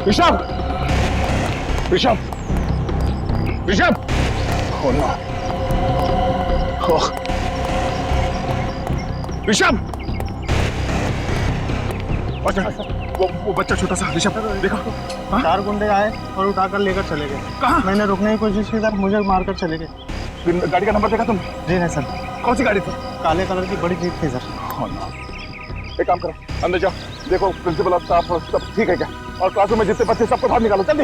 Rishabh, Rishabh, Rishabh, oh no, oh, Rishabh, वो बच्चा छोटा सा ऋषभ देखा? चार गुंडे आए और उठाकर लेकर चले गए। कहाँ? मैंने रुकने की कोशिश की सर, मुझे मारकर चले गए। गाड़ी का नंबर देखा तुम? जी नहीं सर। कौन सी गाड़ी थी? काले कलर की बड़ी जीप थी सर। एक काम करो, अंदर जाओ, देखो प्रिंसिपल और स्टाफ सब ठीक है क्या, और क्लासरूम में जितने बच्चे सबको बाहर निकालो जल्दी।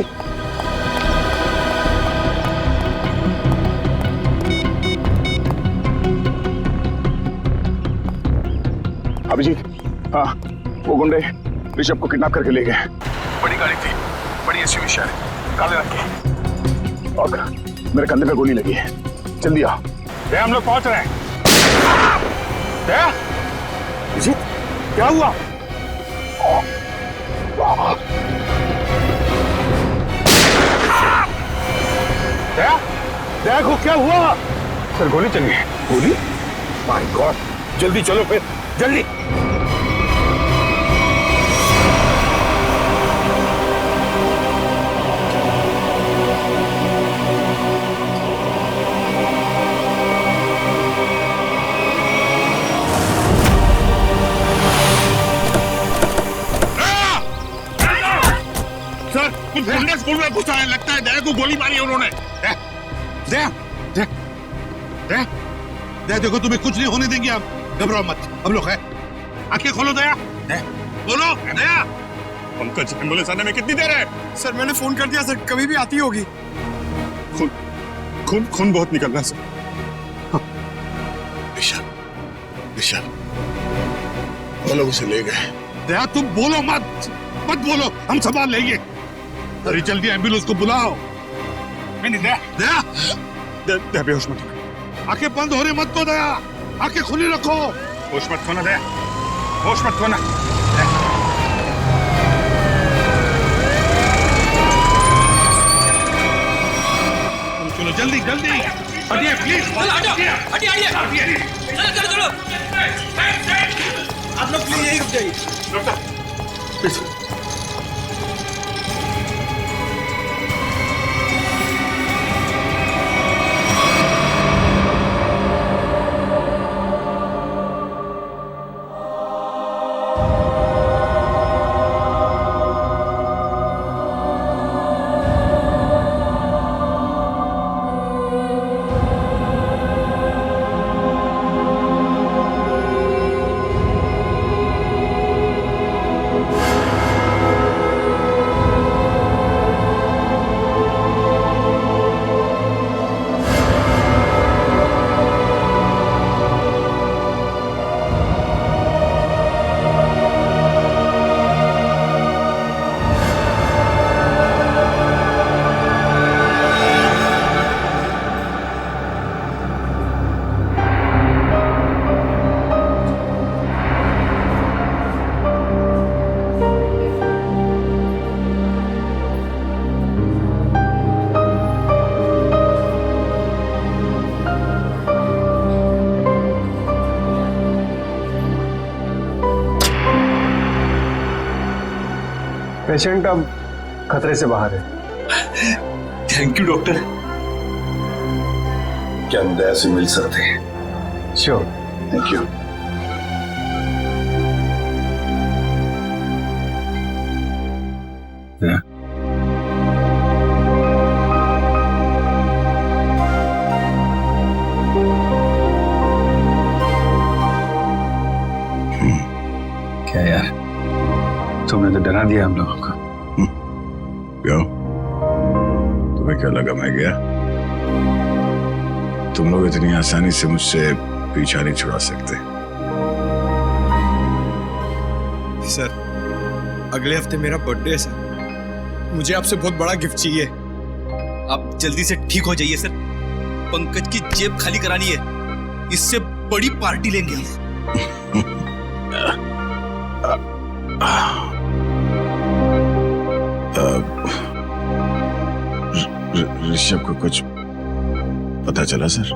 अभिजीत, हाँ, वो गुंडे ऋषभ को किडनैप करके ले गए। बड़ी गाड़ी थी, बड़ी एसयूवी शायद, काले रंग की, और मेरे कंधे पे गोली लगी है। जल्दी आओ। हम लोग पहुंच रहे हैं। अभिजीत, क्या हुआ? देखो क्या हुआ? सर गोली चल गई। गोली? माय गॉड, जल्दी चलो फिर, जल्दी। सर कुछ गुंडे स्कूल में घुसा है, लगता है दया को गोली मारी है उन्होंने। देखो तुम्हें कुछ नहीं होने देंगे, आप घबराओ मत, हम लोग हैं। आंखें खोलो दया, बोलो दया। पंकज, एम्बुलेंस आने में कितनी देर है? सर मैंने फोन कर दिया सर, कभी भी आती होगी। खून खून खून बहुत निकल रहा है सर। ऋषभ, ऋषभ, वो लोग उसे ले गए। दया तुम बोलो मत बोलो, हम संभाल लेंगे। अरे जल्दी एम्बुलेंस को बुलाओ। नहीं दया, दया दया बेहोश मत होना। आंखें बंद होने मत दो दया, आंखें खुली रखो। होश मत खोना दया, होश मत खोना। चलो जल्दी जल्दी, हटिए प्लीज, हटिए चलो। आप लोग प्लीज यही रुक जाइए। पेशेंट अब खतरे से बाहर है। Thank you doctor. क्या हम दया से मिल सकते हैं? श्योर। Thank you. क्या यार, तुमने तो डरा दिया हम लोगों को। क्यों? तुम्हें क्या लगा मैं गया? तुम लोग इतनी आसानी से मुझसे पीछा नहीं छुड़ा सकते। सर अगले हफ्ते मेरा बर्थडे है सर, मुझे आपसे बहुत बड़ा गिफ्ट चाहिए। आप जल्दी से ठीक हो जाइए सर, पंकज की जेब खाली करानी है, इससे बड़ी पार्टी लेंगे हम। ऋषभ को कुछ पता चला सर?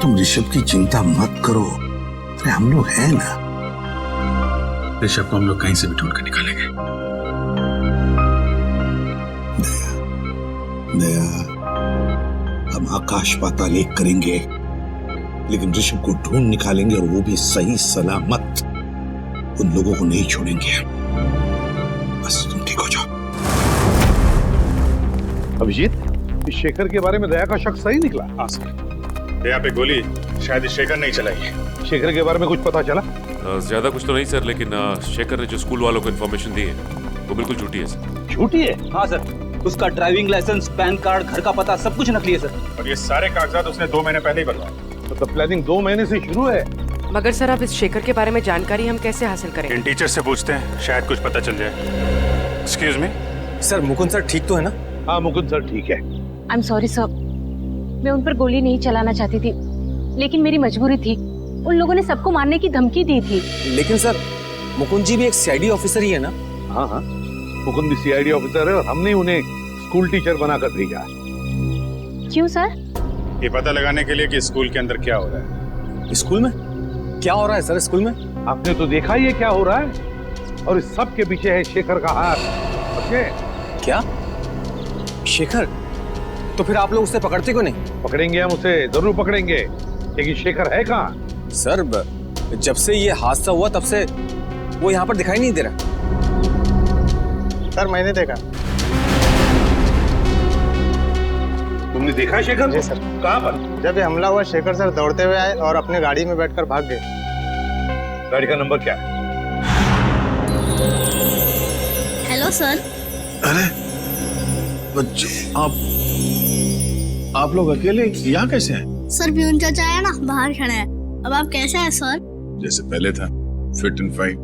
तुम ऋषभ की चिंता मत करो, अरे हम लोग हैं ना। ऋषभ को हम लोग कहीं से भी ढूंढ कर निकालेंगे। दया, हम आकाश पाताल एक करेंगे, लेकिन ऋषभ को ढूंढ निकालेंगे और वो भी सही सलामत। उन लोगों को नहीं छोड़ेंगे। बस तुम ठीक हो जाओ। अभिजीत, इस शेखर के बारे में दया का शक सही निकला? हाँ सर, दया पे गोली शायद शेखर नहीं चलाई है। शेखर के बारे में कुछ पता चला? ज्यादा कुछ तो नहीं सर, लेकिन शेखर ने जो स्कूल वालों को इन्फॉर्मेशन दी है वो बिल्कुल झूठी है सर। झूठी है? हाँ सर, उसका ड्राइविंग लाइसेंस, पैन कार्ड, घर का पता सब कुछ नकली है सर। और ये सारे कागजात उसने 2 महीने पहले ही बनवाए। मतलब प्लानिंग 2 महीने से शुरू है। मगर सर, अब इस शेखर के बारे में जानकारी हम कैसे हासिल करें? इन टीचर से पूछते हैं, शायद कुछ पता चल जाए। Excuse me sir, Mukund sir ठीक तो है ना? हाँ मुकुंद सर ठीक है। आई एम सॉरी सर, मैं उन पर गोली नहीं चलाना चाहती थी, लेकिन मेरी मजबूरी थी। उन लोगों ने सबको मारने की धमकी दी थी। लेकिन सर, मुकुंद जी भी एक सीआईडी ऑफिसर ही है ना? हाँ हाँ, मुकुंद भी सीआईडी ऑफिसर है और हमने उन्हें स्कूल टीचर बनाकर भेजा। क्यों सर? ये पता लगाने के लिए कि स्कूल के अंदर क्या हो रहा है। स्कूल में क्या हो रहा है सर? स्कूल में आपने तो देखा ही है क्या हो रहा है, और इस सब के पीछे है शेखर का हाथ। समझे? क्या? शेखर? तो फिर आप लोग उसे पकड़ते क्यों नहीं? पकड़ेंगे, हम उसे जरूर पकड़ेंगे, लेकिन शेखर है कहाँ? सर, जब से ये हादसा हुआ तब से वो यहाँ पर दिखाई नहीं दे रहा। सर मैंने देखा। तुमने देखा शेखर? जी सर। कहाँ पर? जब ये हमला हुआ शेखर सर दौड़ते हुए आए और अपनी गाड़ी में बैठकर भाग गए। गाड़ी का नंबर क्या है? Hello sir. अरे बच्चों, आप लोग अकेले यहाँ कैसे हैं? सर प्यून चाचा है ना, बाहर खड़ा है। अब आप कैसे हैं सर? जैसे पहले था, फिट एंड फाइन।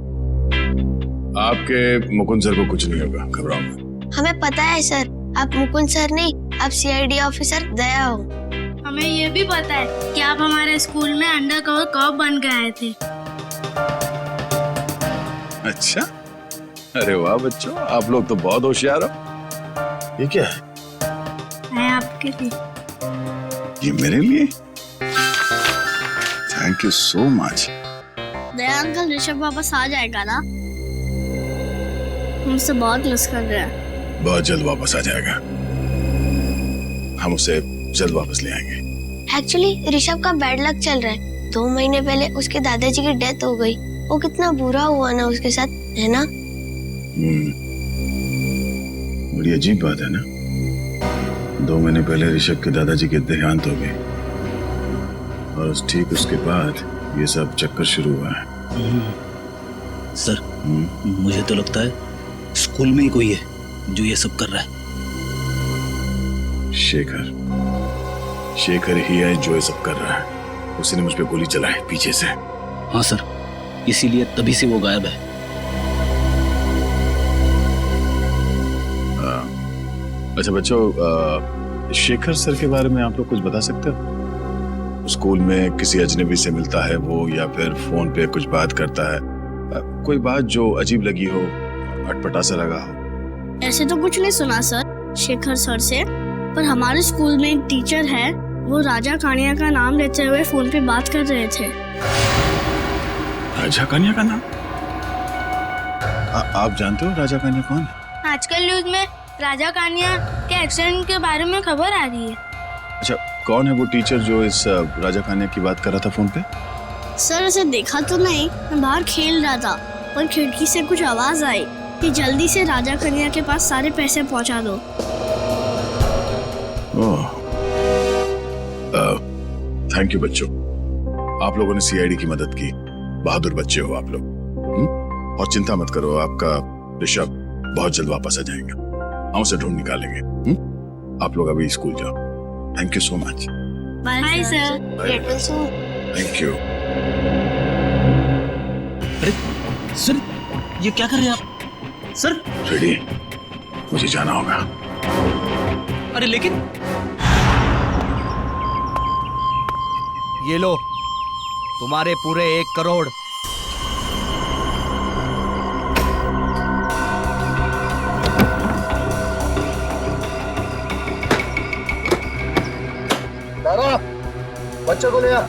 आपके मुकुंद सर को कुछ नहीं होगा, घबराओ मत। हमें पता है सर, आप मुकुंद सर नहीं, आप सीआईडी ऑफिसर दया हो। हमें ये भी पता है कि आप हमारे स्कूल में अंडरकवर कॉप बन के आए थे। अच्छा, अरे वाह बच्चों, आप लोग तो बहुत होशियार हो। ये क्या है? मैं आपके लिए। ये मेरे लिए? Thank you so much. Daya uncle, Rishabh वापस आ जाएगा ना? हमसे बहुत मिस कर रहे हैं। बहुत जल्द वापस आ जाएगा, हम उसे जल्द वापस ले आएंगे। एक्चुअली ऋषभ का बैड लक चल रहा है। 2 महीने पहले उसके दादाजी की डेथ हो गई। वो कितना बुरा हुआ ना उसके साथ, है ना? बड़ी अजीब बात है ना। 2 महीने पहले ऋषभ के दादाजी के देहांत हो गए और ठीक उसके बाद ये सब चक्कर शुरू हुआ है। सर, मुझे तो लगता है स्कूल में ही कोई है जो ये सब कर रहा है। शेखर ही है जो ये सब कर रहा है। उसने मुझ पे गोली चलाई पीछे से। हाँ सर, इसीलिए तभी से वो गायब है। अच्छा बच्चों, शेखर सर के बारे में आप लोग कुछ बता सकते हो? स्कूल में किसी अजनबी से मिलता है वो, या फिर फोन पे कुछ बात करता है? कोई बात जो अजीब लगी हो, अटपटा सा लगा हो? ऐसे तो कुछ नहीं सुना सर शेखर सर से, पर हमारे स्कूल में एक टीचर है, वो राजा कानिया का नाम लेते हुए फोन पे बात कर रहे थे। राजा कानिया का नाम? आप जानते हो राजा कानिया कौन है? आजकल न्यूज में राजा कानिया के एक्सीडेंट के बारे में खबर आ रही है। अच्छा, कौन है वो टीचर जो इस राजा कानिया की बात कर रहा था फोन पे? सर ऐसे देखा तो नहीं, मैं बाहर खेल रहा था, पर खिड़की से कुछ आवाज आई कि जल्दी से राजा कन्या के पास सारे पैसे पहुंचा दो। थैंक यू बच्चों, आप लोगों ने सीआईडी की मदद की। बहादुर बच्चे हो आप लोग। और चिंता मत करो, आपका ऋषभ बहुत जल्द वापस आ जाएगा। हम उसे ढूंढ निकालेंगे। आप लोग अभी स्कूल जाओ। Thank you so much. Bye sir. Thank you. अरे सर, ये क्या कर रहे हैं आप? सर रेडी, मुझे जाना होगा। अरे लेकिन ये लो, तुम्हारे पूरे 1 करोड़। बच्चों को ले आ।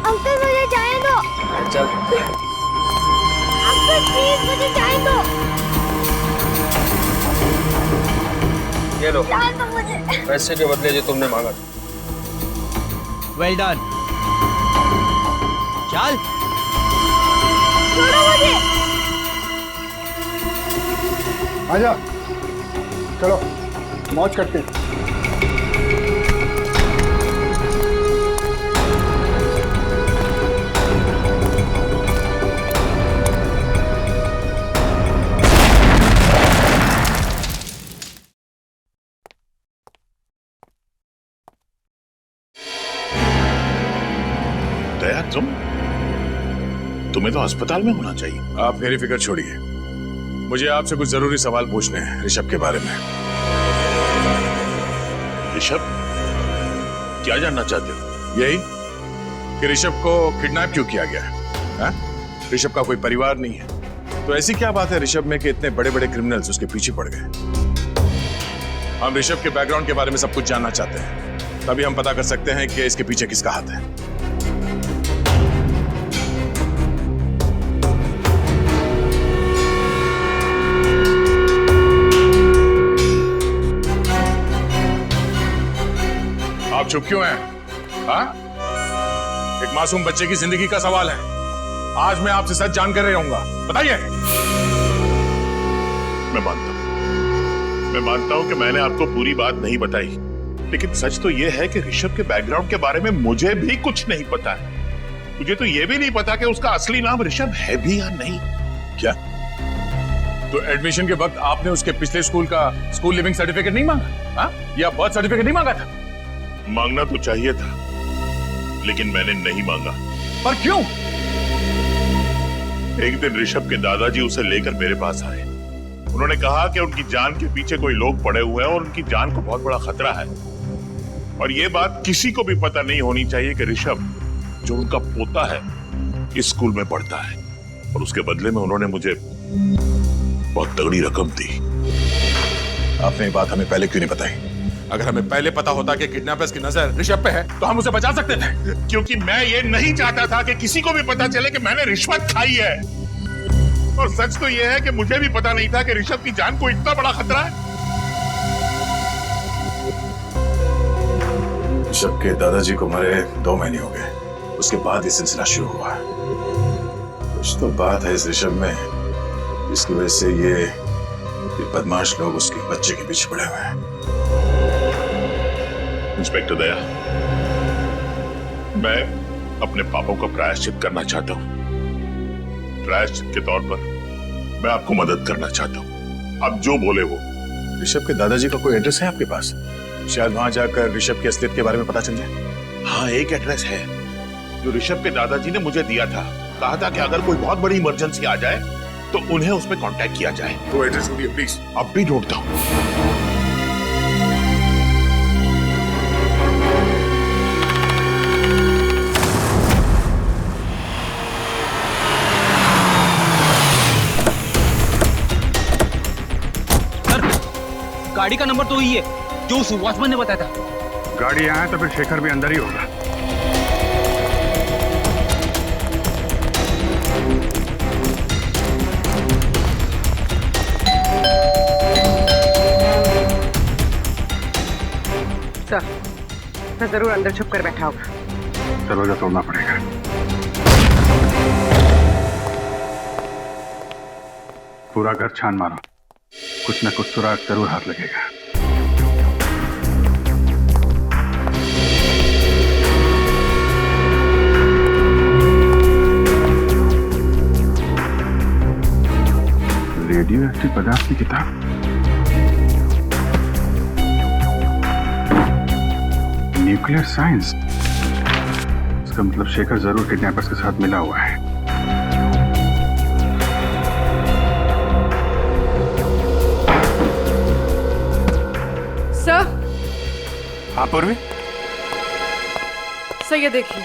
अंकल मुझे जाने दो। चल। अंकल प्लीज मुझे जाने दो। ये लो डाल दो मुझे। पैसे के बदले जो तुमने मांगा। Well done. चल छोड़ो मुझे। आजा, चलो मौज करते हैं। दया, तुम्हें तो अस्पताल में होना चाहिए। आप मेरी फिक्र छोड़िए, मुझे आपसे कुछ जरूरी सवाल पूछने हैं ऋषभ के बारे में। ऋषभ, क्या जानना चाहते हो? यही कि ऋषभ को किडनैप क्यों किया गया है? ऋषभ का कोई परिवार नहीं है, तो ऐसी क्या बात है ऋषभ में कि इतने बड़े बड़े क्रिमिनल्स उसके पीछे पड़ गए? हम ऋषभ के बैकग्राउंड के बारे में सब कुछ जानना चाहते हैं, तभी हम पता कर सकते हैं कि इसके पीछे किसका हाथ है। आप चुप क्यों हैं? हाँ? एक मासूम बच्चे की जिंदगी का सवाल है। आज मैं आपसे सच जानकर रहूंगा, बताइए। मैं मानता हूं कि मैंने आपको पूरी बात नहीं बताई, लेकिन सच तो यह है कि ऋषभ के बैकग्राउंड के बारे में मुझे भी कुछ नहीं पता है। मुझे तो यह भी नहीं पता कि उसका असली नाम ऋषभ है भी या नहीं। क्या? तो एडमिशन के वक्त आपने उसके पिछले स्कूल का स्कूल लिविंग सर्टिफिकेट नहीं मांगा? हाँ? या बर्थ सर्टिफिकेट नहीं मांगा था? मांगना तो चाहिए था, लेकिन मैंने नहीं मांगा। पर क्यों? एक दिन ऋषभ के दादाजी उसे लेकर मेरे पास आए। उन्होंने कहा कि उनकी जान के पीछे कोई लोग पड़े हुए हैं और उनकी जान को बहुत बड़ा खतरा है, और यह बात किसी को भी पता नहीं होनी चाहिए कि ऋषभ, जो उनका पोता है, इस स्कूल में पढ़ता है। और उसके बदले में उन्होंने मुझे बहुत तगड़ी रकम दी। आपने ये बात हमें पहले क्यों नहीं बताई? अगर हमें पहले पता होता कि किडनैपर्स की नजर ऋषभ पे है, तो हम उसे बचा सकते थे। क्योंकि मैं ये नहीं चाहता था कि किसी को भी पता चले कि मैंने रिश्वत खाई है। और सच तो यह है कि मुझे भी पता नहीं था कि ऋषभ की जान को इतना बड़ा खतरा है। ऋषभ के दादाजी को मरे 2 महीने हो गए, उसके बाद ये सिलसिला शुरू हुआ। कुछ तो बात है इस ऋषभ में, जिसकी वजह से ये बदमाश लोग उसके बच्चे के पीछे पड़े हुए हैं। इंस्पेक्टर दया, मैं अपने पापों का प्रायश्चित करना चाहता हूं। प्रायश्चित के तौर पर मैं आपको मदद करना चाहता हूं। आप जो बोले वो। ऋषभ के दादाजी का कोई एड्रेस है आपके पास? शायद वहां जाकर ऋषभ की असलियत के बारे में पता चल जाए। हाँ, एक एड्रेस है जो ऋषभ के दादाजी ने मुझे दिया था। कहा था कि अगर कोई बहुत बड़ी इमरजेंसी आ जाए तो उन्हें उस पर कांटेक्ट किया जाए। तो एड्रेस बोलिए प्लीज। अब भी ढूंढता हूं। गाड़ी का नंबर तो ही है जो उस वॉचमैन ने बताया था। गाड़ी यहाँ है तो फिर शेखर भी अंदर ही होगा। सर जरूर अंदर छुप कर बैठा होगा। दरवाजा तोड़ना पड़ेगा। पूरा घर छान मारो, कुछ न कुछ सुराग जरूर हाथ लगेगा। रेडियो एक्टिव पदार्थ की किताब, न्यूक्लियर साइंस। इसका मतलब शेखर जरूर किडनैपर्स के साथ मिला हुआ है। सर। हाँ पूर्वी, सर ये देखिए।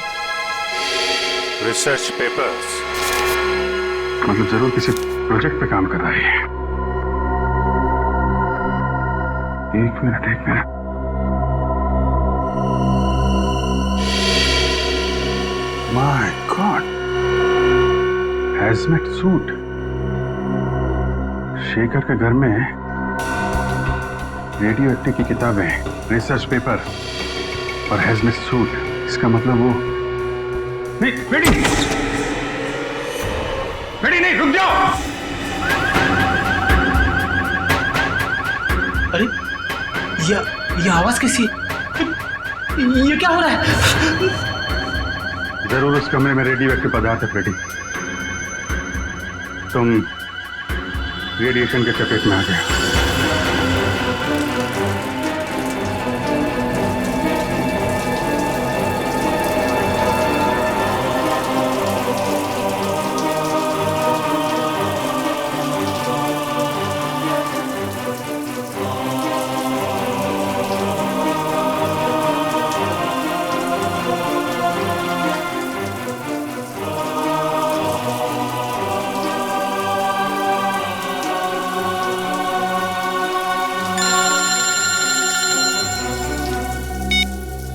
रिसर्च पेपर्स, मतलब जरूर किसी प्रोजेक्ट पे काम कर रहा है। एक मिनट। My God, hazmat suit. Shekhar के घर में रेडियो एक्टिव की किताबें, रिसर्च पेपर और हैजमेट सूट। इसका मतलब वो नहीं। फ्रेडी, फ्रेडी नहीं, रुक जाओ। अरे ये आवाज कैसी है? ये क्या हो रहा है? जरूर उस कमरे में रेडियो एक्टिव पदार्थ है फ्रेडी। तुम रेडिएशन के चपेट में आ गए।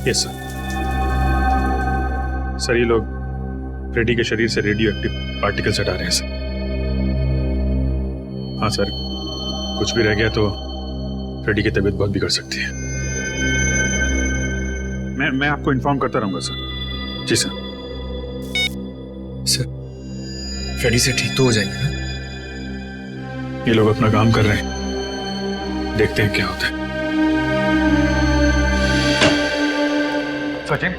Yes sir. सर, ये लोग फ्रेडी के शरीर से रेडियो एक्टिव पार्टिकल्स हटा रहे हैं सर। हाँ सर, कुछ भी रह गया तो फ्रेडी की तबीयत बहुत बिगड़ सकती है। मैं आपको इन्फॉर्म करता रहूंगा सर। जी सर। सर, फ्रेडी से ठीक तो हो जाएंगे ना? ये लोग अपना काम कर रहे हैं, देखते हैं क्या होता है। सचिन,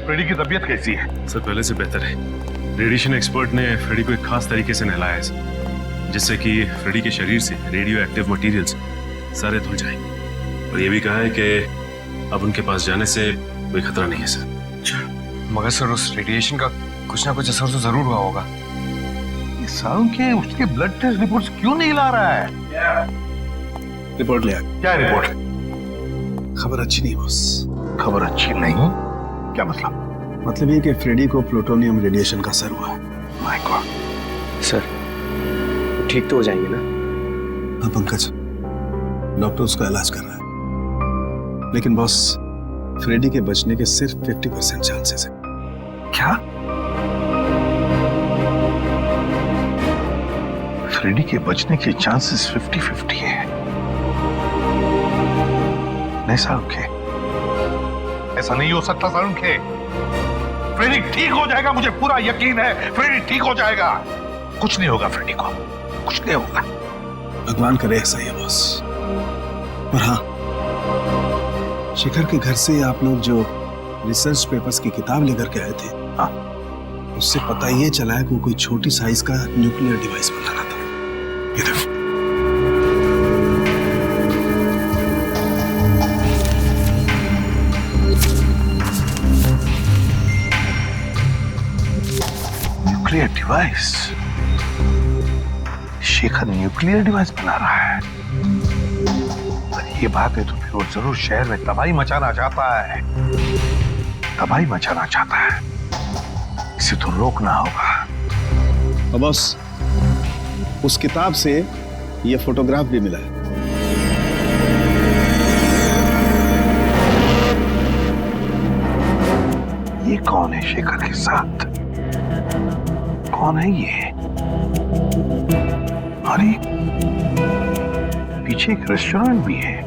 फ्रेडी की तबीयत कैसी है? सर, पहले से बेहतर है। रेडिएशन एक्सपर्ट ने फ्रेडी को एक खास तरीके से नहलाया है सर, जिससे कि फ्रेडी के शरीर से रेडियो एक्टिव मटेरियल्स सारे धुल जाएं। और ये भी कहा है कि अब उनके पास जाने से कोई खतरा नहीं है सर। मगर सर, उस रेडिएशन का कुछ ना कुछ असर तो जरूर हुआ होगा। ये सालों के उसके ब्लड टेस्ट रिपोर्ट्स क्यों नहीं ला रहा है? रिपोर्ट ले आ। क्या रिपोर्ट? खबर अच्छी नहीं बॉस। खबर अच्छी नहीं? क्या मतलब? मतलब ये कि फ्रेडी को प्लूटोनियम रेडिएशन का असर हुआ है। My God. सर, ठीक तो हो जाएंगे ना? हाँ पंकज, डॉक्टर उसका इलाज कर रहा है, लेकिन बॉस फ्रेडी के बचने के सिर्फ 50% चांसेस है। क्या? फ्रेडी के बचने के चांसेस 50-50 है? नहीं साहब के, ऐसा नहीं हो सकता सारुण के। फ्रेडी ठीक हो जाएगा, मुझे पूरा यकीन है। फ्रेडी ठीक हो जाएगा। कुछ नहीं होगा फ्रेडी को, कुछ नहीं होगा। भगवान करे ऐसा ही है बॉस। और हाँ, शेखर के घर से आप लोग जो रिसर्च पेपर्स की किताब लेकर के आए थे, हाँ, उससे पता ये चला है कि वो कोई छोटी साइज का न्यूक्लियर डिवाइस बनाना था। ये देखो। Nuclear device? Shekhar nuclear device बना रहा है? पर ये बात है तो फिर वो जरूर शहर में तबाही मचाना चाहता है। तबाही मचाना चाहता है, इसे तो रोकना होगा। और बॉस, उस किताब से ये फोटोग्राफ भी मिला है। ये कौन है शेखर के साथ? कौन है ये? अरे पीछे एक रेस्टोरेंट भी है।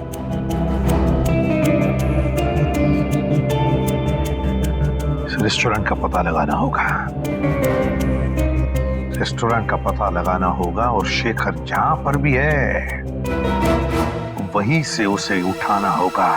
इस रेस्टोरेंट का पता लगाना होगा। रेस्टोरेंट का पता लगाना होगा और शेखर जहां पर भी है वहीं से उसे उठाना होगा।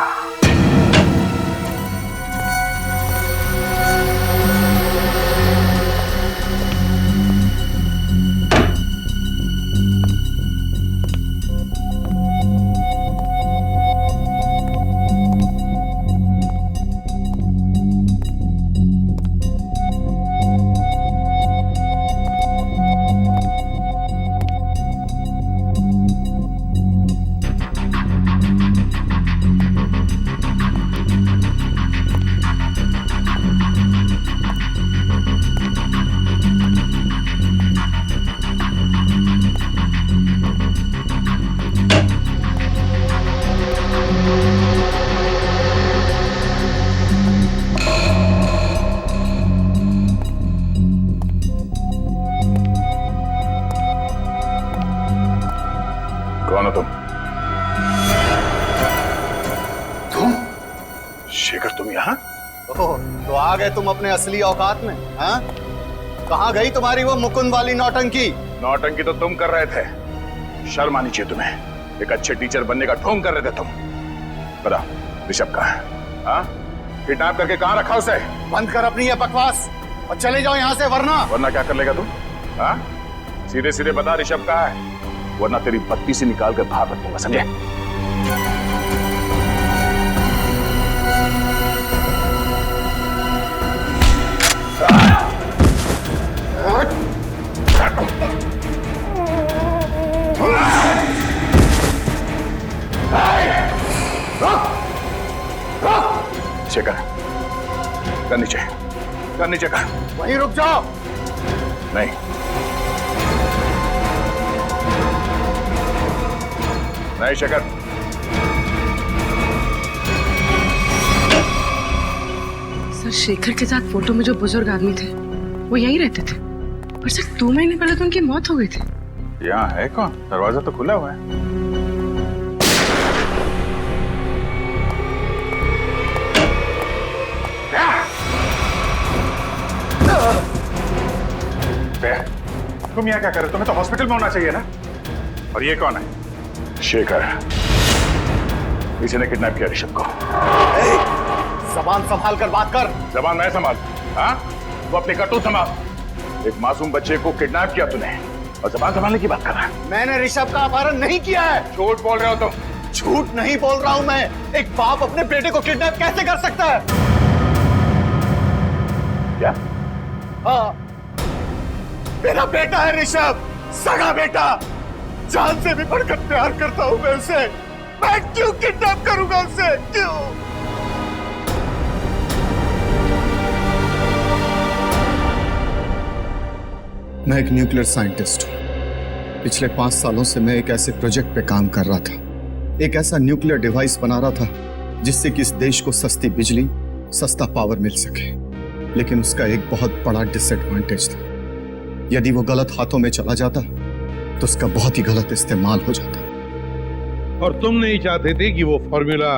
आ गए तुम अपने असली औकात में? हाँ, कहाँ गई तुम्हारी वो मुकुंद वाली नौटंकी? नौटंकी तो तुम कर रहे थे, शर्म आनी चाहिए तुम्हें। एक अच्छे टीचर बनने का ढोंग कर रहे थे तुम। बता ऋषभ कहाँ है? हाँ, किडनैप करके कहाँ रखा उसे? बंद कर अपनी ये बकवास और चले जाओ यहाँ से, वरना क्या कर लेगा तू? हाँ, सीधे सीधे बता ऋषभ कहाँ है, वरना तेरी बत्ती से निकाल कर बाहर रख दूंगा, समझे? शेखर, कर नीचे कर। वहीं रुक जाओ। नहीं, नहीं शेखर। सर, शेखर के साथ फोटो में जो बुजुर्ग आदमी थे वो यहीं रहते थे, पर सर 2 महीने पहले तो उनकी मौत हो गई थी। यहाँ है कौन? दरवाजा तो खुला हुआ है। तुम यहाँ क्या कर रहे हो? तुम्हें तो हॉस्पिटल में होना चाहिए ना। और ये कौन है? शेखर, इसी ने किडनैप किया ऋषभ को। जबान संभाल कर बात कर। जबान मैं संभाल? हाँ, वो अपनी करतूत संभाल। एक मासूम बच्चे को किडनैप किया तूने और जबान संभालने की बात कर रहा है। मैंने ऋषभ का अपहरण नहीं किया है। झूठ बोल रहे हो तुम। झूठ नहीं बोल रहा हूं मैं। एक बाप अपने बेटे को किडनैप कैसे कर सकता है? क्या? हाँ, मेरा बेटा है ऋषभ, सगा बेटा। जान से भी बढ़कर प्यार करता हूं मैं उसे। मैं क्यों किडनैप करूंगा उसे? क्यों? मैं एक न्यूक्लियर साइंटिस्ट हूं। पिछले 5 सालों से मैं एक ऐसे प्रोजेक्ट पे काम कर रहा था, एक ऐसा न्यूक्लियर डिवाइस बना रहा था जिससे कि इस देश को सस्ती बिजली, सस्ता पावर मिल सके। लेकिन उसका एक बहुत बड़ा डिसएडवांटेज था। यदि वो गलत हाथों में चला जाता तो उसका बहुत ही गलत इस्तेमाल हो जाता। और तुम नहीं चाहते थे कि वो फॉर्मूला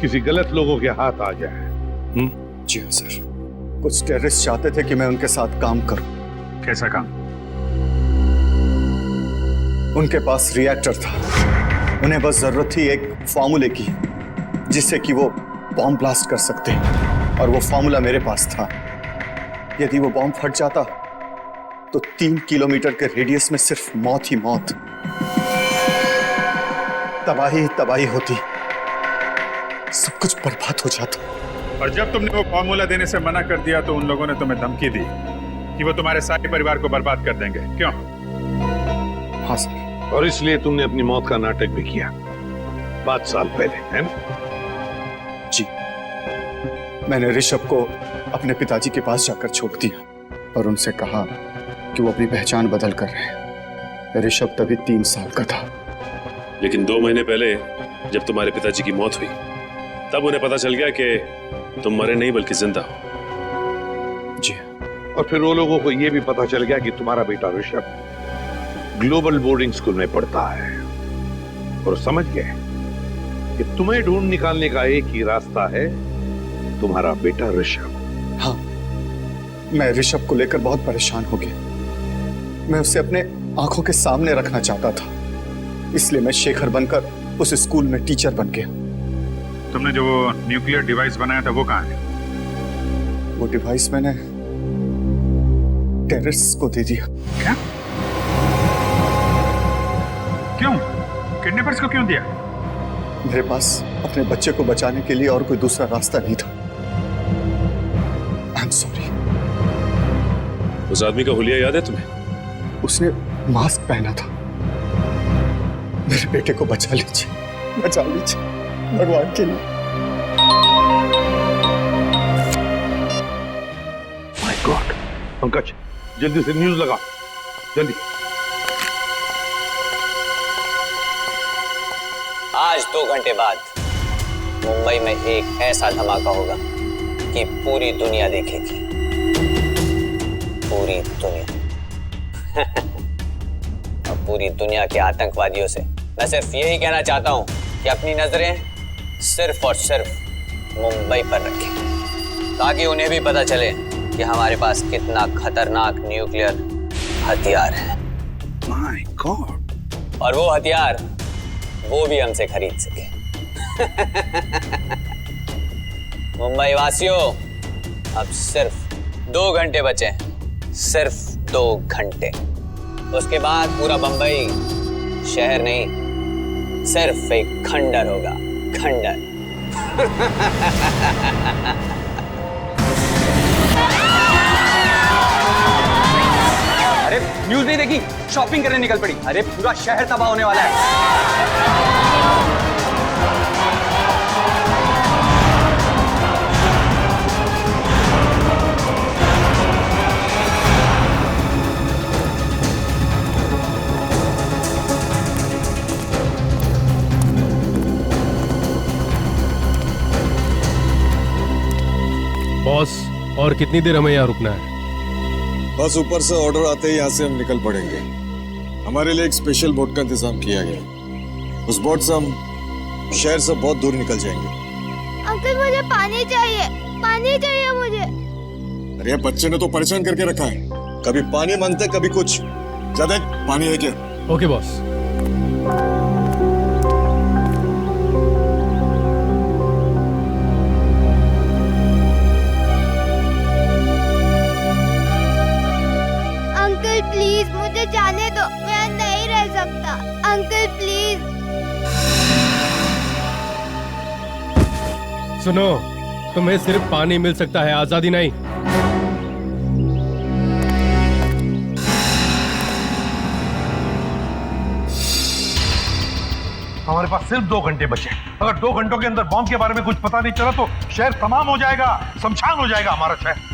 किसी गलत लोगों के हाथ आ जाए? जी हाँ सर, कुछ टेररिस्ट चाहते थे कि मैं उनके साथ काम करूं। कैसा काम? उनके पास रिएक्टर था, उन्हें बस जरूरत थी एक फॉर्मूले की जिससे कि वो बॉम्ब ब्लास्ट कर सकते, और वो फॉर्मूला मेरे पास था। यदि वो बॉम्ब फट जाता तो 3 किलोमीटर के रेडियस में सिर्फ मौत ही मौत, तबाही तबाही होती, सब कुछ बर्बाद हो जाता। और जब तुमने वो फॉर्मूला देने से मना कर दिया तो उन लोगों ने तुम्हें धमकी दी कि वो तुम्हारे सारे परिवार को बर्बाद कर देंगे, क्यों? हाँ सर। और इसलिए तुमने अपनी मौत का नाटक भी किया 5 साल पहले, है ना? जी, मैंने ऋषभ को अपने पिताजी के पास जाकर छोड़ दिया और उनसे कहा कि वो अपनी पहचान बदल कर रहे हैं। ऋषभ तभी 3 साल का था। लेकिन 2 महीने पहले जब तुम्हारे पिताजी की मौत हुई तब उन्हें पता चल गया कि तुम मरे नहीं बल्कि जिंदा हो। जी। और फिर वो लोगों को ये भी पता चल गया कि तुम्हारा बेटा ऋषभ ग्लोबल बोर्डिंग स्कूल में पढ़ता है, और समझ गए कि तुम्हें ढूंढ निकालने का एक ही रास्ता है, तुम्हारा बेटा ऋषभ। हाँ, मैं ऋषभ को लेकर बहुत परेशान हो गया। मैं उसे अपने आंखों के सामने रखना चाहता था, इसलिए मैं शेखर बनकर उस स्कूल में टीचर बन गया। तुमने जो न्यूक्लियर डिवाइस बनाया था वो कहाँ है? वो डिवाइस मैंने टेररिस्ट्स को दे दिया। क्या? क्यों? किडनैपर्स को क्यों दिया? मेरे पास अपने बच्चे को बचाने के लिए और कोई दूसरा रास्ता नहीं था। I am sorry. उस आदमी का हुलिया याद है तुम्हें? उसने मास्क पहना था। मेरे बेटे को बचा लीजिए, बचा लीजिए, भगवान के लिए। My God. पंकज, जल्दी से न्यूज़ लगा, जल्दी। आज 2 घंटे बाद मुंबई में एक ऐसा धमाका होगा कि पूरी दुनिया देखेगी। पूरी दुनिया। और पूरी दुनिया के आतंकवादियों से मैं सिर्फ यही कहना चाहता हूं कि अपनी नजरें सिर्फ और सिर्फ मुंबई पर रखें। ताकि उन्हें भी पता चले कि हमारे पास कितना खतरनाक न्यूक्लियर हथियार है। My God. और वो हथियार वो भी हमसे खरीद सके। मुंबई वासियों, अब सिर्फ 2 घंटे बचे हैं, सिर्फ 2 घंटे। उसके बाद पूरा बंबई शहर नहीं, सिर्फ एक खंडर होगा, खंडर। अरे न्यूज़ नहीं देखी? शॉपिंग करने निकल पड़ी। अरे पूरा शहर तबाह होने वाला है। बॉस, और कितनी देर हमें यहाँ रुकना है? बस ऊपर से ऑर्डर आते ही यहाँ से हम निकल पड़ेंगे। हमारे लिए एक स्पेशल बोट का इंतजाम किया गया। उस बोट से हम शहर से बहुत दूर निकल जाएंगे। अंकल मुझे पानी चाहिए, पानी चाहिए मुझे। अरे बच्चे ने तो परेशान करके रखा है, कभी पानी मांगते कभी कुछ। ज्यादा पानी है क्या? Okay boss. प्लीज मुझे जाने दो, मैं नहीं रह सकता। Uncle please. सुनो, तुम्हें सिर्फ पानी मिल सकता है, आजादी नहीं। हमारे पास सिर्फ 2 घंटे बचे। अगर 2 घंटों के अंदर बॉम्ब के बारे में कुछ पता नहीं चला तो शहर तमाम हो जाएगा, शमशान हो जाएगा हमारा शहर।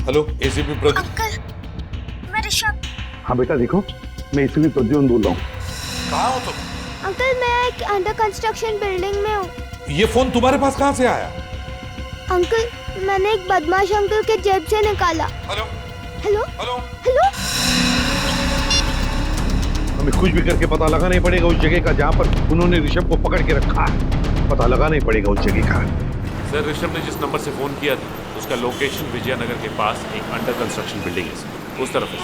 Hello, ACP Pradeep. अंकल, मैं ऋषभ। हाँ बेटा देखो, मैं इसलिए प्रद्युम्न बोल रहा हूँ। कहाँ हो तुम? अंकल मैं एक अंडर कंस्ट्रक्शन बिल्डिंग में हूँ। ये फोन तुम्हारे पास कहाँ से आया? अंकल मैंने एक बदमाश अंकल के जेब से निकाला। Hello hello hello hello. हमें कुछ भी करके पता लगाना ही पड़ेगा उस जगह का जहाँ पर उन्होंने ऋषभ को पकड़ के रखा है। पता लगाना ही पड़ेगा उस जगह का। सर, ऋषभ ने जिस नंबर से फोन किया था उसका लोकेशन विजयनगर के पास एक अंडर कंस्ट्रक्शन बिल्डिंग है, उस तरफ है।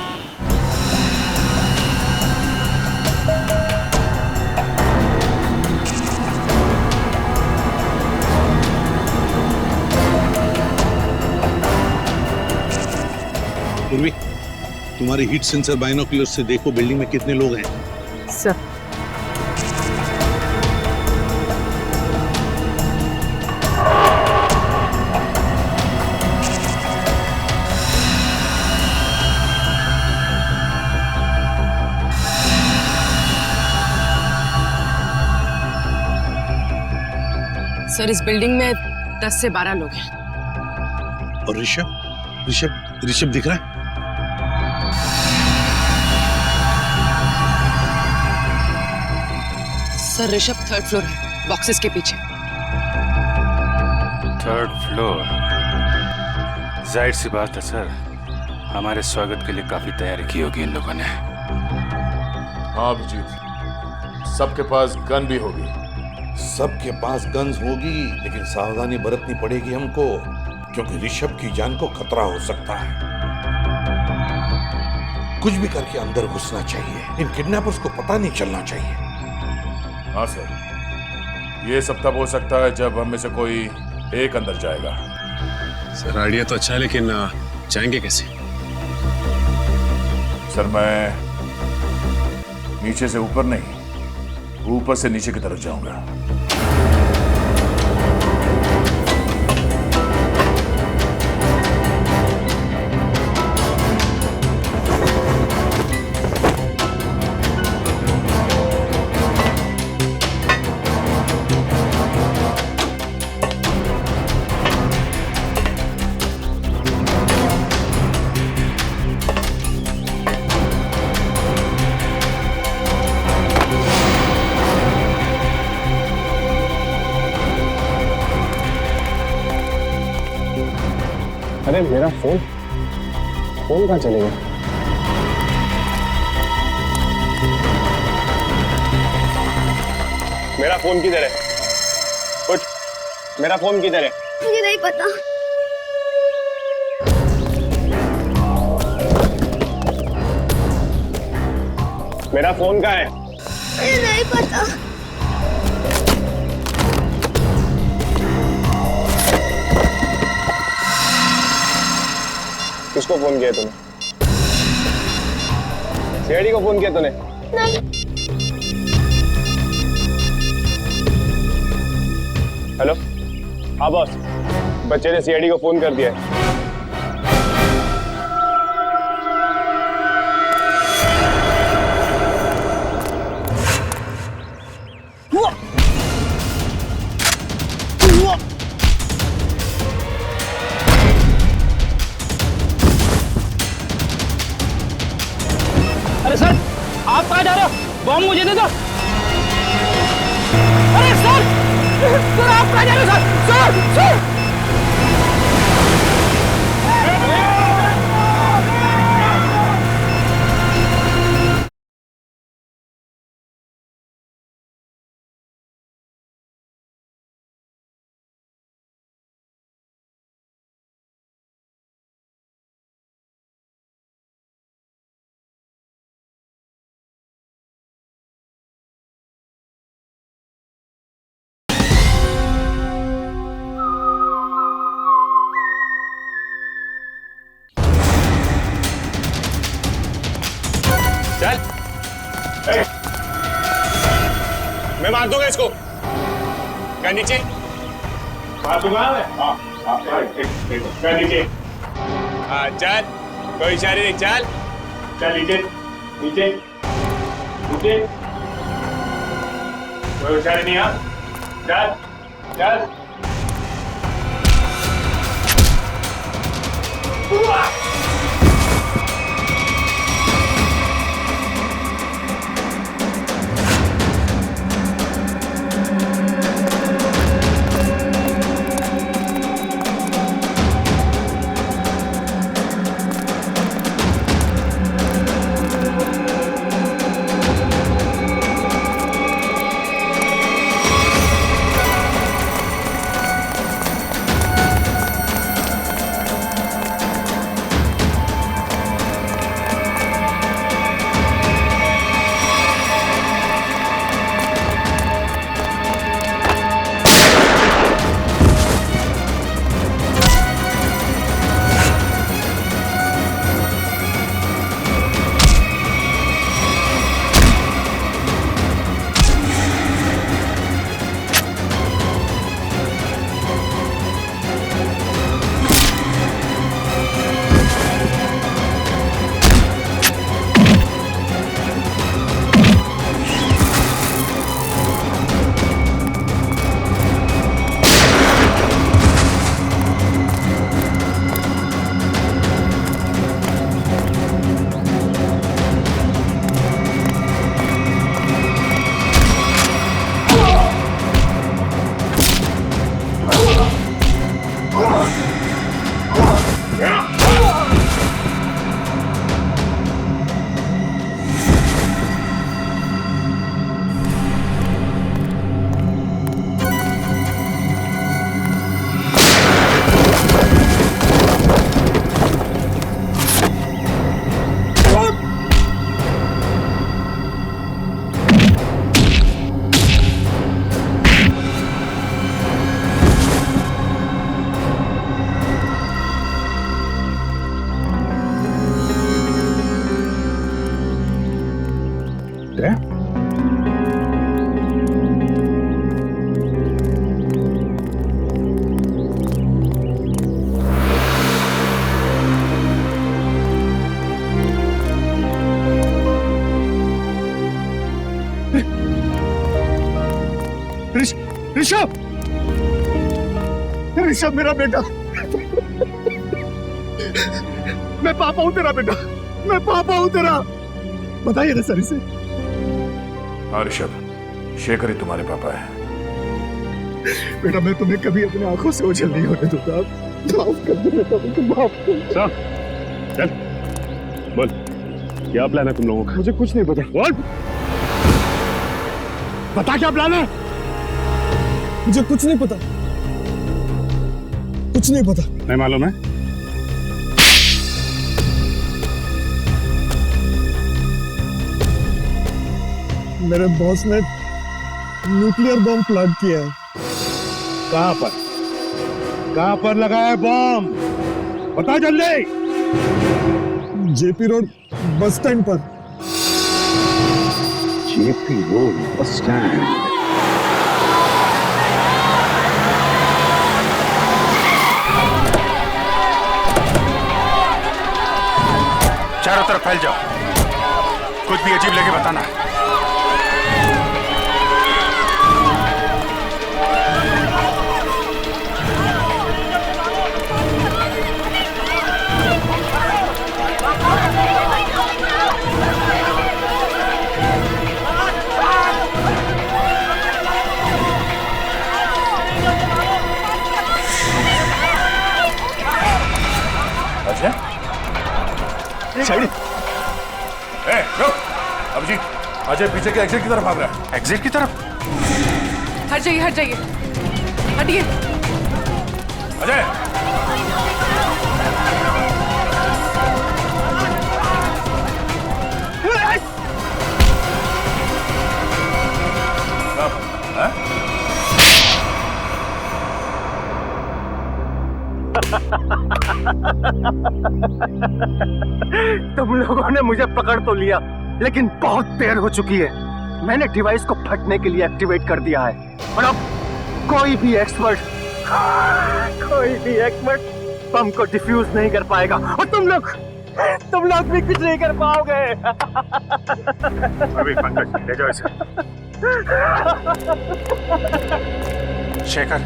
पूर्वी, तुम्हारे हीट सेंसर बाइनोकुलर से देखो बिल्डिंग में कितने लोग हैं। सर, सर इस बिल्डिंग में 10 से 12 लोग हैं। और ऋषभ ऋषभ ऋषभ दिख रहा है? सर ऋषभ 3rd फ्लोर है, बॉक्सेस के पीछे। 3rd floor? जाहिर सी बात है सर, हमारे स्वागत के लिए काफी तैयारी की होगी इन लोगों ने। हाँ अभिजीत, सबके पास गन भी होगी। सबके पास गन्स होगी, लेकिन सावधानी बरतनी पड़ेगी हमको, क्योंकि ऋषभ की जान को खतरा हो सकता है। कुछ भी करके अंदर घुसना चाहिए, इन किडनैपर्स को पता नहीं चलना चाहिए। हाँ सर, ये सब तब हो सकता है जब हम में से कोई एक अंदर जाएगा। सर आइडिया तो अच्छा है, लेकिन जाएंगे कैसे? सर मैं नीचे से ऊपर नहीं, ऊपर से नीचे की तरफ जाऊंगा। अरे मेरा फोन कहाँ चले गया? मेरा फोन किधर है? उठ, मेरा फोन किधर है? मुझे नहीं पता। मेरा फोन कहाँ है? मुझे नहीं पता। किसको फोन किया तूने? सीआईडी को फोन किया तूने? नहीं। हेलो, हाँ बॉस, बच्चे ने सीआईडी को फोन कर दिया है। अरे सर, आप कहाँ जा रहे हो? बॉम्ब मुझे दे दो। अरे सर, सर आप कहाँ जा रहे हो? Sir, sir. चल, मैं मार दूंगा इसको। क्या नीचे? मार दूंगा मैं। क्या नीचे? हाँ चल, कोई इशारे नहीं, चल चल नीचे नीचे नीचे, कोई इशारे नहीं। हाँ चल चल। ऋषभ, ऋषभ मेरा बेटा, मैं पापा हूं तेरा बेटा, मैं पापा हूं तेरा। बताइए ना सर इसे। हाँ ऋषभ, शेखर ही तुम्हारे पापा है। बेटा मैं तुम्हें कभी अपनी आंखों से ओझल नहीं होने दूंगा। माफ कर दो बेटा, मुझे माफ कर। चल बोल, क्या प्लान है तुम लोगों का? मुझे कुछ नहीं पता। बोल, बता क्या प्लान है? मुझे कुछ नहीं पता, कुछ नहीं पता। नहीं मालूम है? मेरे बॉस ने न्यूक्लियर बम प्लांट किया है। कहां पर? कहां पर लगा है बम? बता जल्दी। जेपी रोड बस स्टैंड पर। JP road bus stand. चारों तरफ फैल जाओ, कुछ भी अजीब लगे बताना। साइड। रुक। अभिजीत, अजय पीछे के एग्जिट की तरफ भाग रहा है। एग्जिट की तरफ? हट जाइए, हट जाइए, हटिए। अजय, तुम लोगों ने मुझे पकड़ तो लिया, लेकिन बहुत देर हो चुकी है। मैंने डिवाइस को फटने के लिए एक्टिवेट कर दिया है और अब कोई भी एक्सपर्ट बम को डिफ्यूज नहीं कर पाएगा और तुम लोग भी कुछ नहीं कर पाओगे। अभी पंकज ले जाओ इसे। शेखर,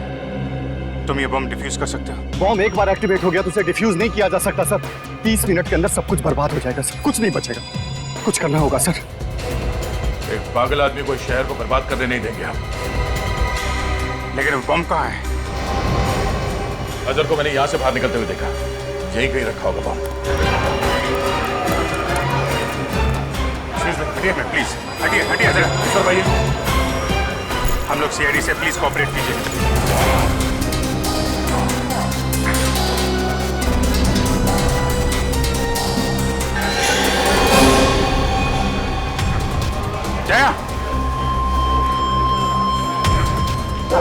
तुम ये बम डिफ्यूज कर सकते हो? बॉम्ब एक बार एक्टिवेट हो गया तो उसे डिफ्यूज नहीं किया जा सकता सर। 30 मिनट के अंदर सब कुछ बर्बाद हो जाएगा सर, कुछ नहीं बचेगा। कुछ करना होगा सर। एक पागल आदमी को शहर को बर्बाद करने नहीं देंगे हम। लेकिन वो बम कहाँ है? अजर को मैंने यहां से बाहर निकलते हुए देखा, यहीं कहीं रखा होगा बम। हटिए प्लीज, हटिए जरा। इस पर भाई, हम लोग सीआईडी से प्लीज कोऑपरेट कीजिए। जया,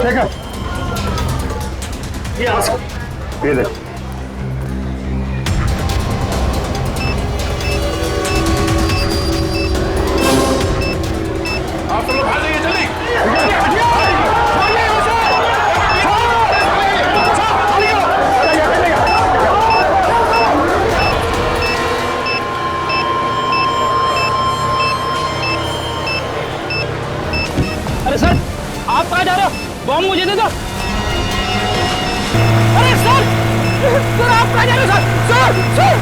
शेखर, ये ले। आप सब लोग आ जाइए जल्दी। अरे सर, आप कहाँ जा रहे हो? बॉम्ब मुझे दे दो। अरे सर, आप कहाँ जा रहे हो? सर।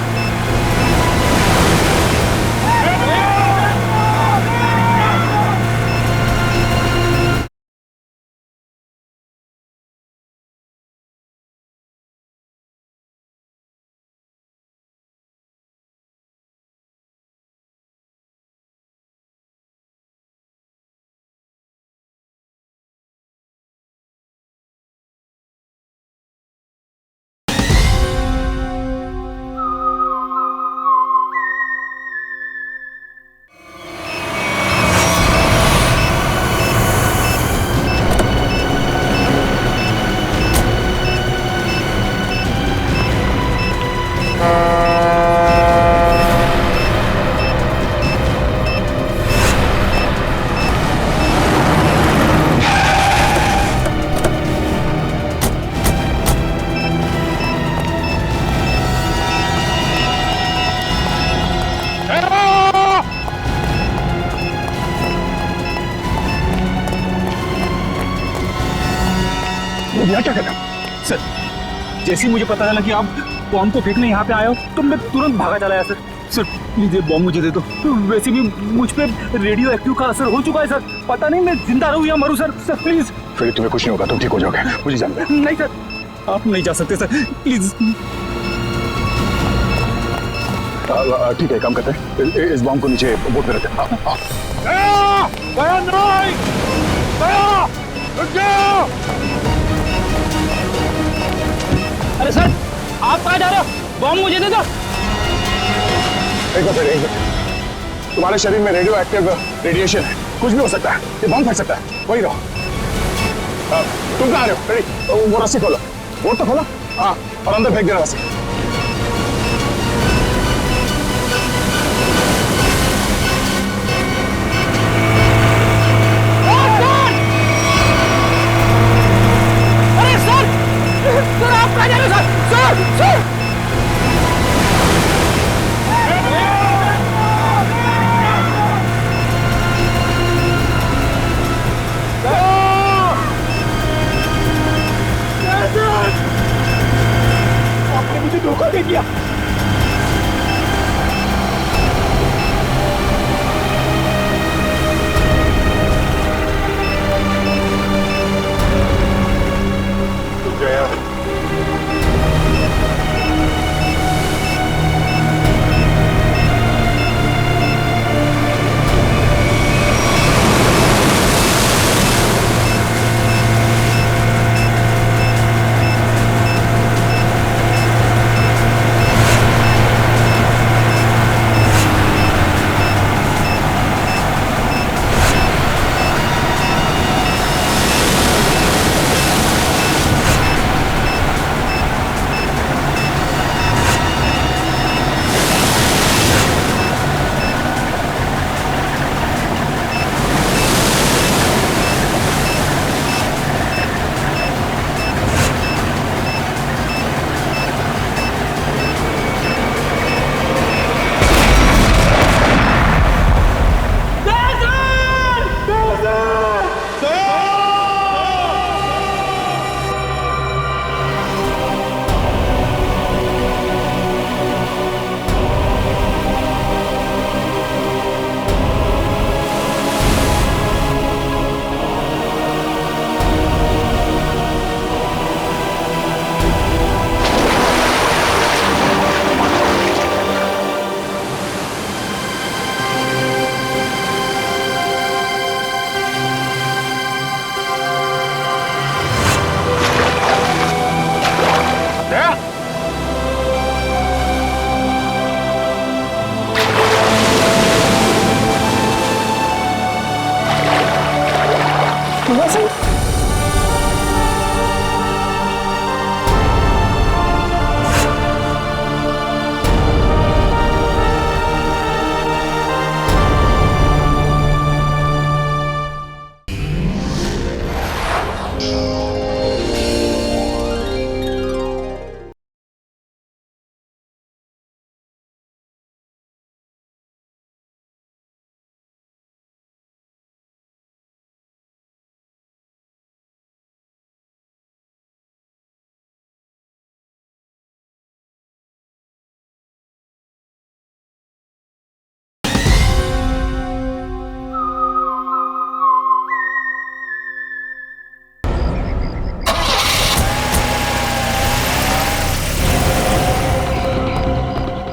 यहाँ क्या कर रहा हो? सर, जैसे ही मुझे पता चला कि आप बॉम्ब को फेंकने यहाँ पे आए हो तो मैं तुरंत भागा चला आया सर। सर प्लीज ये बॉम्ब मुझे दे दो। वैसे भी मुझ पे रेडियो एक्टिव का असर हो चुका है सर। पता नहीं मैं जिंदा रहूँ या मरूँ सर। Sir please. फिर तुम्हें कुछ नहीं होगा, तुम ठीक हो जाओगे, मुझे जाने दो। नहीं सर, आप नहीं जा सकते सर, प्लीज। ठीक है, काम करते हैं, इस बॉम्ब को नीचे बोट में रखते हैं। रुक जाओ! अरे सर, आप कहाँ जा रहे हो? बॉम्ब मुझे दे दो। एक मिनट, तुम्हारे शरीर में रेडियो एक्टिव रेडिएशन है, कुछ भी हो सकता है, ये बम फट सकता है, वही रहो। तुम कहाँ आ रहे हो? रेडी, वो रस्सी खोलो, वो तो खोलो, हाँ, और अंदर फेंक देना रस्सी। अरे सर, सर आप कहाँ जा रहे हो? सर, सर, आपने मुझे धोखा दे दिया। Jaya,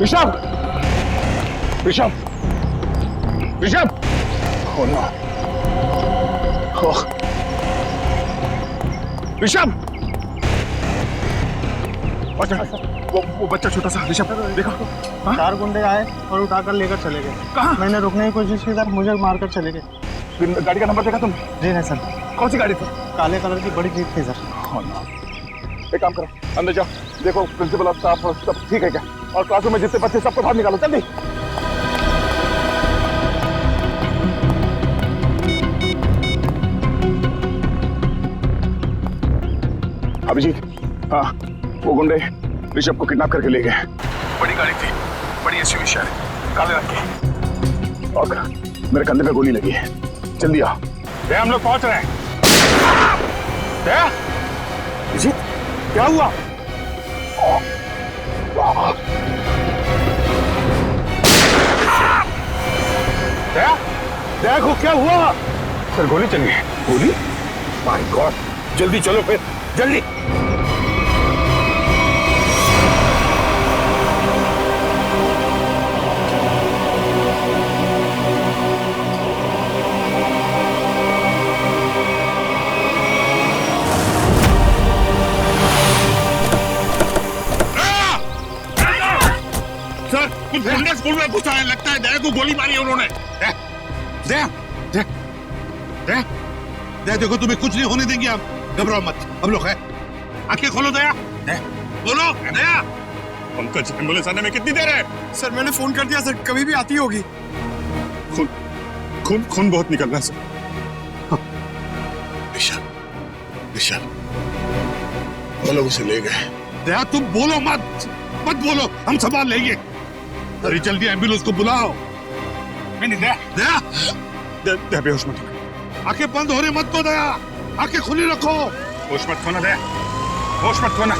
Rishabh, Rishabh, Rishabh, oh no, oh, Rishabh, वो बच्चा छोटा सा ऋषभ देखा? 4 गुंडे आए और उठाकर लेकर चले गए। कहाँ? मैंने रुकने की कोशिश की, मुझे मारकर चले गए। गाड़ी का नंबर देखा तुम? जी नहीं सर। कौन सी गाड़ी थी? काले कलर की बड़ी जीप थी सर। oh no. एक काम करो, अंदर जाओ, देखो प्रिंसिपल और स्टाफ सब ठीक है क्या, और क्लासरूम में जितने बच्चे सबको बाहर निकालो जल्दी। अभिजीत, हाँ, वो गुंडे ऋषभ को किडनैप करके ले गए। बड़ी गाड़ी थी, बड़ी एसयूवी शायद, काले रंग की, और मेरे कंधे पे गोली लगी है। जल्दी आओ। हम लोग पहुंच रहे हैं। अभिजीत, क्या हुआ? देखो क्या हुआ? सर गोली चल गई। गोली? माय गॉड, जल्दी चलो फिर, जल्दी। स्कूल में घुसा है, लगता है दया को गोली मारी है उन्होंने। दया, दया, दया, दया, देखो तुम्हें कुछ नहीं होने देंगे, आप घबराओ मत, हम लोग हैं। आंखें खोलो दया, बोलो दया। पंकज, एम्बुलेंस आने में कितनी देर है? सर मैंने फोन कर दिया सर, कभी भी आती होगी। खून खून खून बहुत निकल रहा है सर। ऋषभ, ऋषभ, वो लोग उसे ले गए। दया तुम बोलो मत, मत बोलो, हम संभाल लेंगे। अरे जल्दी एम्बुलेंस को बुलाओ। नहीं दया, दया, दया बेहोश मत होना। आंखें बंद होने मत दो दया, आंखें खुली रखो। होश मत खोना दया, होश मत खोना।